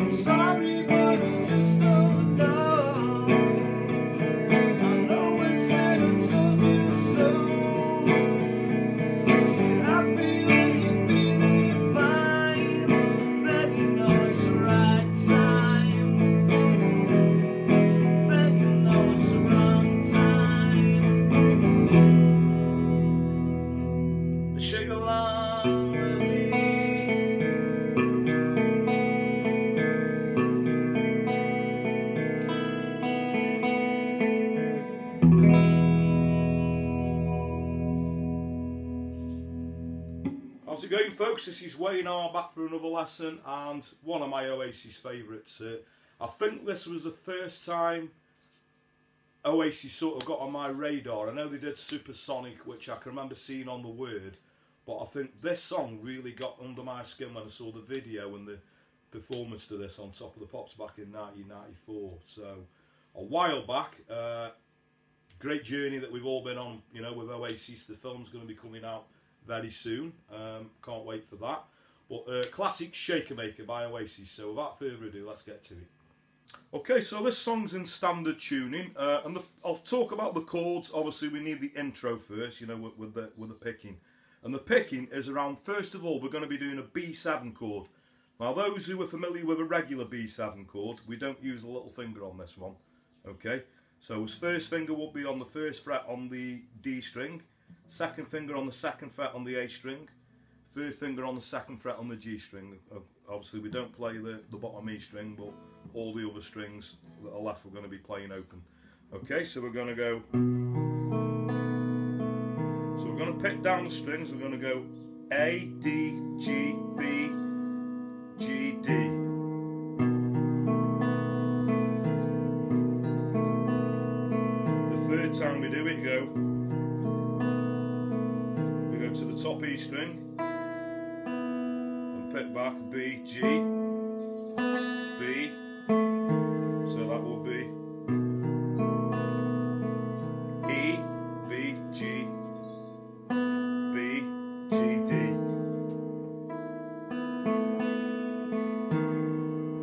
Sorry, but I just don't know. I know it's said and told you so. You're happy when you're feeling fine, but you know it's the right time. But you know it's the wrong time. Shake along with me. How's it going, folks? This is Wayne R back for another lesson and one of my Oasis favourites. I think this was the first time Oasis sort of got on my radar. I know they did Supersonic, which I can remember seeing on the Word, but I think this song really got under my skin when I saw the video and the performance to this on Top of the Pops back in 1994. So a while back, great journey that we've all been on, you know, with Oasis. The film's going to be coming out very soon. Can't wait for that. But classic Shaker Maker by Oasis. So without further ado, let's get to it. Okay, so this song's in standard tuning, and I'll talk about the chords. Obviously, we need the intro first, you know, with the picking. And the picking is around. First of all, we're going to be doing a B7 chord. Now, those who are familiar with a regular B7 chord, we don't use a little finger on this one. Okay, so his first finger will be on the first fret on the D string. Second finger on the second fret on the A string, third finger on the second fret on the G string. Obviously we don't play the bottom E string, but all the other strings that are left we're going to be playing open. Okay, so we're going to go, so we're going to pick down the strings. We're going to go A, D, G, B, G, D. The third time we do it, go to the top E string and pick back B, G, B, so that will be E, B, G, B, G, D.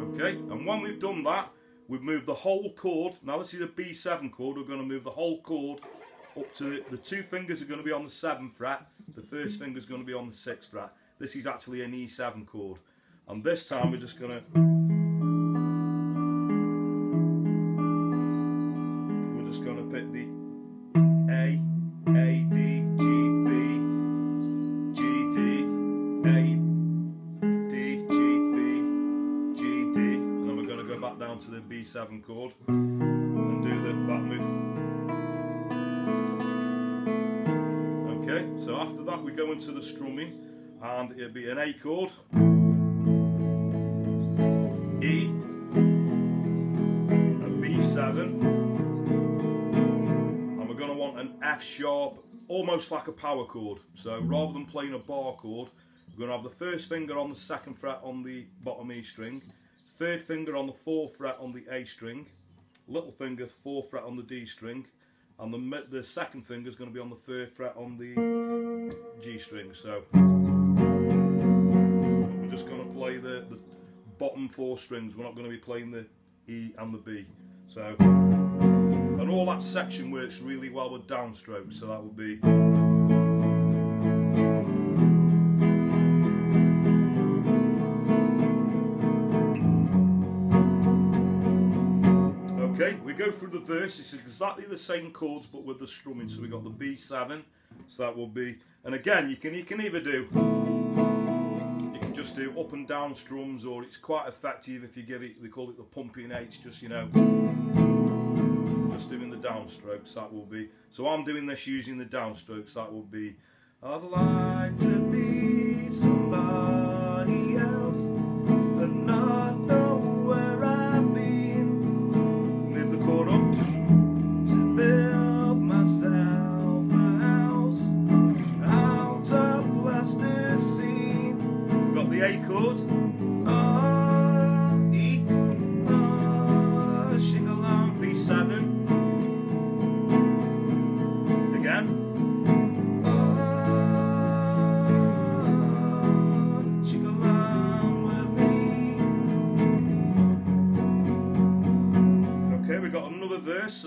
Okay, and when we've done that, we've moved the whole chord. Now this is a B7 chord. We're going to move the whole chord up to the two fingers are going to be on the 7th fret, the first finger is going to be on the 6th fret. This is actually an E7 chord, and this time we're just going to pick the A, D, G, B, G, D, A, D, G, B, G, D, and then we're going to go back down to the B7 chord and do that move. Okay, so after that we go into the strumming, and it'll be an A chord, E, a B7, and we're going to want an F sharp, almost like a power chord. So rather than playing a bar chord, we're going to have the first finger on the 2nd fret on the bottom E string, third finger on the 4th fret on the A string, little finger 4th fret on the D string, and the second finger is going to be on the 3rd fret on the G string. So we're just going to play the bottom 4 strings. We're not going to be playing the E and the B. So, and all that section works really well with downstrokes. So that would be. Okay, we go through the verse. It's exactly the same chords but with the strumming. So we got the B7, so that will be, and again you can either do, you can just do up and down strums, or it's quite effective if you give it, they call it the pumping H, just, you know, just doing the downstrokes. That will be, so I'm doing this using the downstrokes. That will be, I'd like to be somebody else and not know where I've been. Move the chord up to build myself a house out of plasticine. We've got the A chord, E, sing along, B7. Again.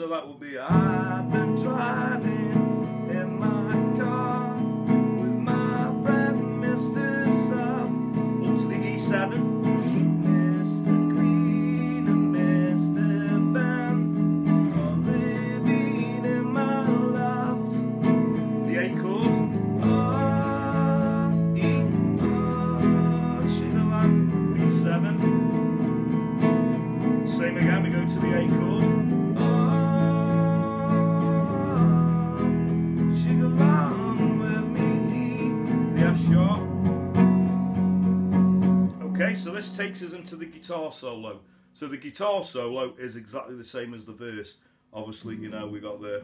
so that will be I've been driving in my car with my friend Mr. Sub, up to the E7, Mr. Clean and Mr. Ben, all living in my loft. The A chord, E, Sugarland, B7. Same again, we go to the A chord. Sing along with me, the F sharp. Okay, so this takes us into the guitar solo. So the guitar solo is exactly the same as the verse. Obviously, you know, we got the...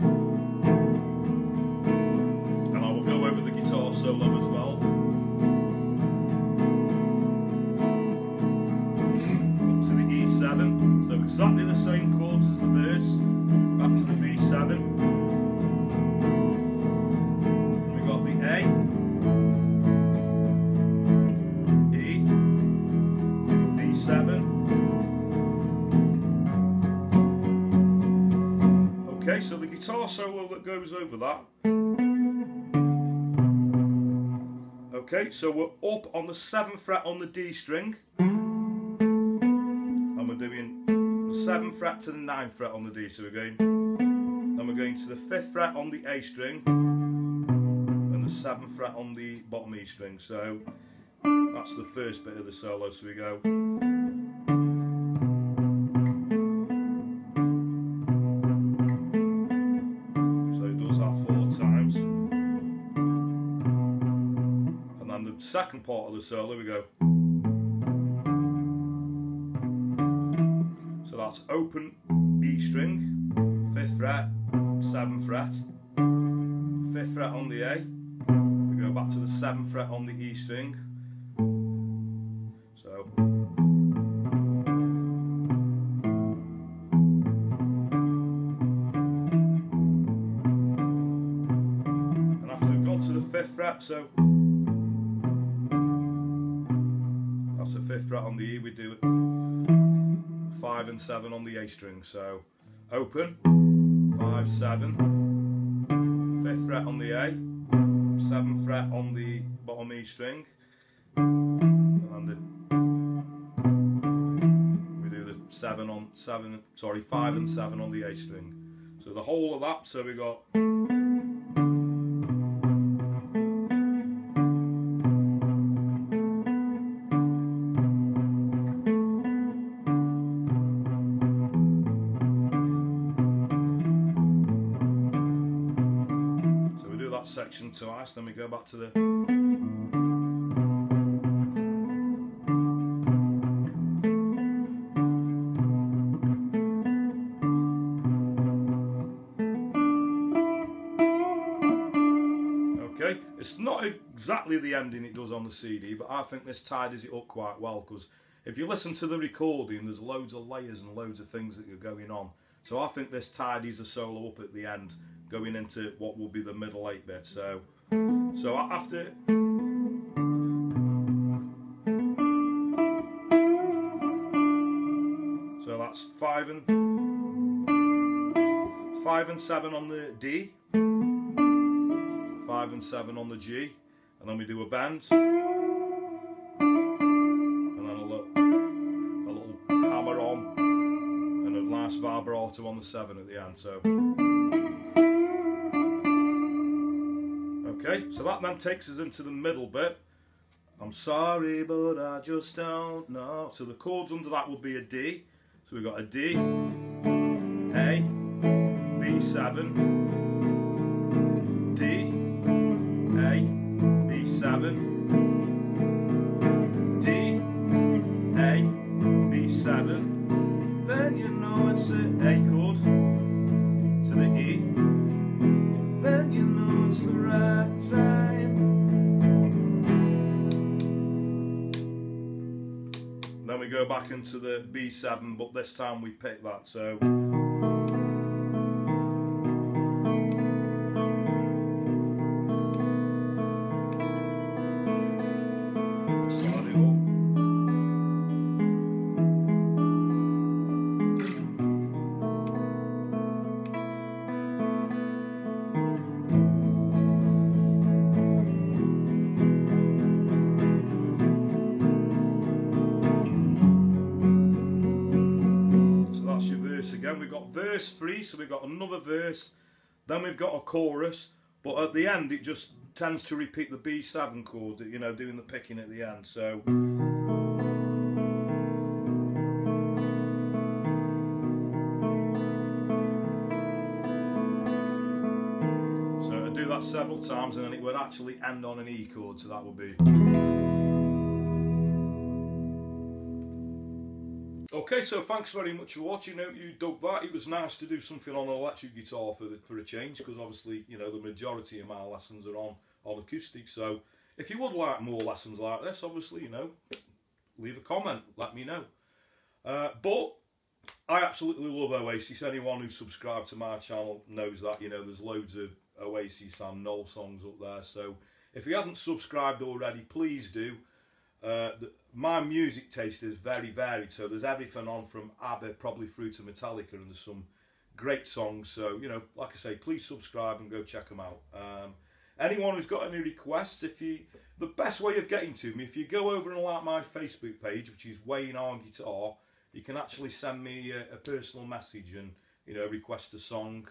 And I will go over the guitar solo as well. So exactly the same chords as the verse. Back to the B7. And we got the A, E, B7. Okay, so the guitar solo that goes over that. Okay, so we're up on the 7th fret on the D string. Doing the 7th fret to the 9th fret on the D, so we're going, then we're going to the 5th fret on the A string and the 7th fret on the bottom E string. So that's the first bit of the solo. So we go, so it does that 4 times, and then the second part of the solo we go. So that's open E string, 5th fret, 7th fret, 5th fret on the A, we go back to the 7th fret on the E string, so, and after we've gone to the 5th fret, so, that's the 5th fret on the E, we do it 5 and 7 on the A string, so open, 5, 7, 5th fret on the A, 7th fret on the bottom E string, and we do the 5 and 7 on the A string. So the whole of that, so we got section twice, then we go back to the okay, it's not exactly the ending it does on the CD, but I think this tidies it up quite well, because if you listen to the recording there's loads of layers and loads of things that are going on, so I think this tidies the solo up at the end, going into what will be the middle 8 bit. So after so that's 5 and 7 on the D, 5 and 7 on the G, and then we do a bend, and then a little hammer on, and a nice vibrato on the 7 at the end. So. Okay, so that then takes us into the middle bit. I'm sorry, but I just don't know. So the chords under that would be a D. So we've got a D, A, B7, D, A, B7, D, A, B7. Then you know it's an A chord to the E. Then you know it's the right time. Then we go back into the B7, but this time we pick that, so start it up. we've got verse 3, so we've got another verse, then we've got a chorus, but at the end it just tends to repeat the B7 chord, you know, doing the picking at the end. So I do that several times, and then it would actually end on an E chord, so that would be. Okay, so thanks very much for watching. I hope you dug that. It was nice to do something on an electric guitar for a change, because obviously, you know, the majority of my lessons are on acoustic. So if you would like more lessons like this, obviously, you know, leave a comment, let me know. But I absolutely love Oasis. Anyone who's subscribed to my channel knows that, you know, there's loads of Oasis and Noel songs up there. So if you haven't subscribed already, please do. My music taste is very varied, so there's everything on from ABBA probably through to Metallica, and there's some great songs. So, you know, like I say, please subscribe and go check them out. Anyone who's got any requests, the best way of getting to me, if you go over and like my Facebook page, which is Wayne R Guitar, you can actually send me a personal message and, you know, request a song.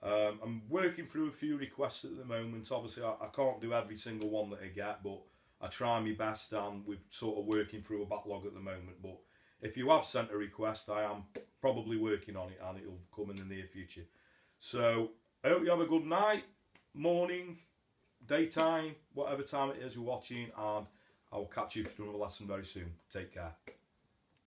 I'm working through a few requests at the moment. Obviously, I can't do every single one that I get, but I try my best, and we're sort of working through a backlog at the moment. But if you have sent a request, I am probably working on it, and it'll come in the near future. So I hope you have a good night, morning, daytime, whatever time it is you're watching, and I will catch you for another lesson very soon. Take care.